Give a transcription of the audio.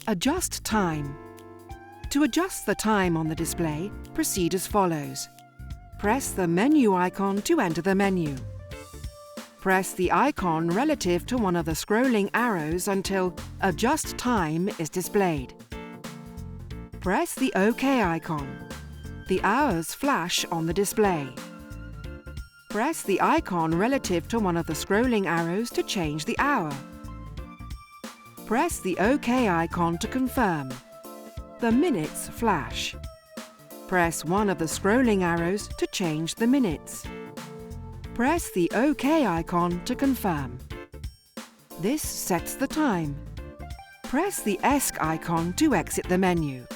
Adjust time. To adjust the time on the display, proceed as follows. Press the menu icon to enter the menu. Press the icon relative to one of the scrolling arrows until Adjust Time is displayed. Press the OK icon. The hours flash on the display. Press the icon relative to one of the scrolling arrows to change the hour. Press the OK icon to confirm. The minutes flash. Press one of the scrolling arrows to change the minutes. Press the OK icon to confirm. This sets the time. Press the ESC icon to exit the menu.